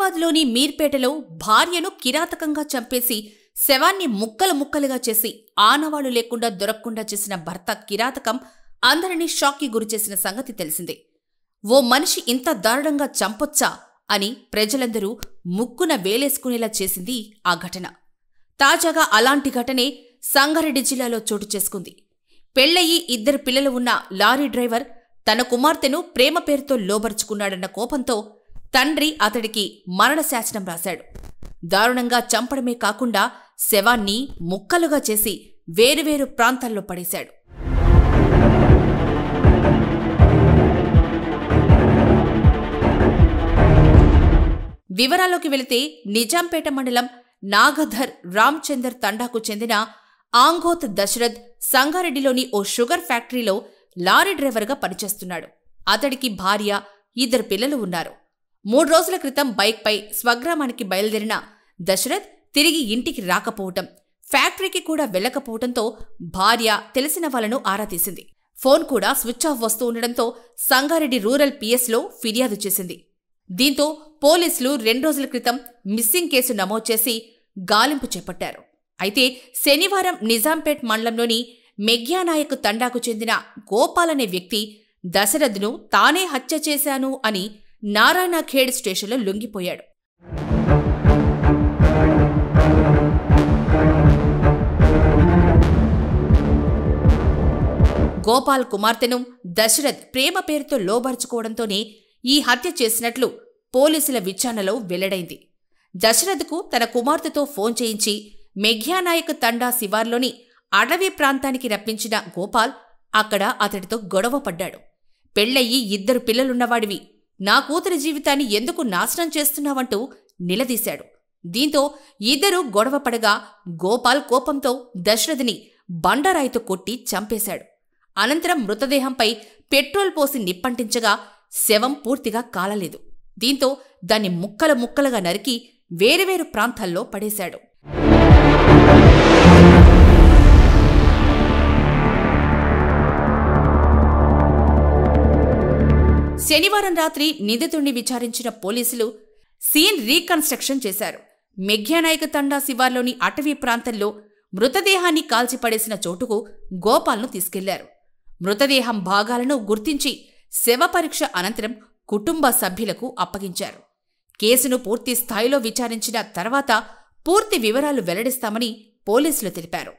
హైదరాబాద్లోని మీర్పేటలో భార్యను కిరాతకంగా చంపేసి శవాన్ని ముక్కలు ముక్కలుగా చేసి ఆనవాళ్లు లేకుండా దొరకకుండా చేసిన భర్త కిరాతకం అందరినీ షాక్కి గురిచేసిన సంగతి తెలిసిందే. ఓ మనిషి ఇంత దారుణంగా చంపొచ్చా అని ప్రజలందరూ ముక్కున వేలేసుకునేలా చేసింది ఆ ఘటన. తాజాగా అలాంటి ఘటనే సంగారెడ్డి జిల్లాలో చోటు చేసుకుంది. పెళ్లయి 2 పిల్లలు ఉన్న లారీ డ్రైవర్ తన కుమార్తెను ప్రేమ పేరుతో లోబరుచుకున్నాడన్న కోపంతో తండ్రి అతడికి మరణశాసనం రాశాడు. దారుణంగా చంపడమే కాకుండా శవాన్ని ముక్కలుగా చేసి వేరువేరు ప్రాంతాల్లో పడేశాడు. వివరాల్లోకి వెళితే నిజాంపేట మండలం నాగధర్ రామ్చందర్ తండాకు చెందిన ఆంగోత్ దశరథ్ సంగారెడ్డిలోని ఓ షుగర్ ఫ్యాక్టరీలో లారీ డ్రైవర్గా పనిచేస్తున్నాడు. అతడికి భార్య, 2 పిల్లలు ఉన్నారు. 3 రోజుల క్రితం బైక్పై స్వగ్రామానికి బయలుదేరిన దశరథ్ తిరిగి ఇంటికి రాకపోవటం, ఫ్యాక్టరీకి కూడా వెళ్లకపోవడంతో భార్య తెలిసిన వాళ్లను ఆరా తీసింది. ఫోన్ కూడా స్విచ్ ఆఫ్ వస్తూ ఉండడంతో సంగారెడ్డి రూరల్ పిఎస్లో ఫిర్యాదు చేసింది. దీంతో పోలీసులు 2 రోజుల క్రితం మిస్సింగ్ కేసు నమోదు చేసి గాలింపు చేపట్టారు. అయితే శనివారం నిజాంపేట్ మండలంలోని మెగ్యానాయక్ తండాకు చెందిన గోపాల్ అనే వ్యక్తి దశరథ్ను తానే హత్య చేశాను అని నారాయణఖేడ్ స్టేషన్లో లొంగిపోయాడు. గోపాల్ కుమార్తెను దశరథ్ ప్రేమ పేరుతో లోబరుచుకోవడంతోనే ఈ హత్య చేసినట్లు పోలీసుల విచారణలో వెల్లడైంది. దశరథ్కు తన కుమార్తెతో ఫోన్ చేయించి మెఘ్యానాయక్ తండా శివార్లోని అడవి ప్రాంతానికి రప్పించిన గోపాల్ అక్కడ అతడితో గొడవ పడ్డాడు. పెళ్లయ్యి 2 పిల్లలున్నవాడివి, నా కూతురి జీవితాన్ని ఎందుకు నాశనం చేస్తున్నావంటూ నిలదీశాడు. దీంతో ఇద్దరూ గొడవ పడగా గోపాల్ కోపంతో దశరథ్ని బండరాయితో కొట్టి చంపేశాడు. అనంతరం మృతదేహంపై పెట్రోల్ పోసి నిప్పంటించగా శవం పూర్తిగా కాలలేదు. దీంతో దాన్ని ముక్కలు ముక్కలుగా నరికి వేరువేరు ప్రాంతాల్లో పడేశాడు. శనివారం రాత్రి నిందితుడిని విచారించిన పోలీసులు సీన్ రీకన్స్ట్రక్షన్ చేశారు. మెఘ్యానాయక్ తండా శివార్లోని అటవీ ప్రాంతంలో మృతదేహాన్ని కాల్చిపడేసిన చోటుకు గోపాల్ను తీసుకెళ్లారు. మృతదేహం భాగాలను గుర్తించి శవ పరీక్ష అనంతరం కుటుంబ సభ్యులకు అప్పగించారు. కేసును పూర్తి స్థాయిలో విచారించిన తర్వాత పూర్తి వివరాలు వెల్లడిస్తామని పోలీసులు తెలిపారు.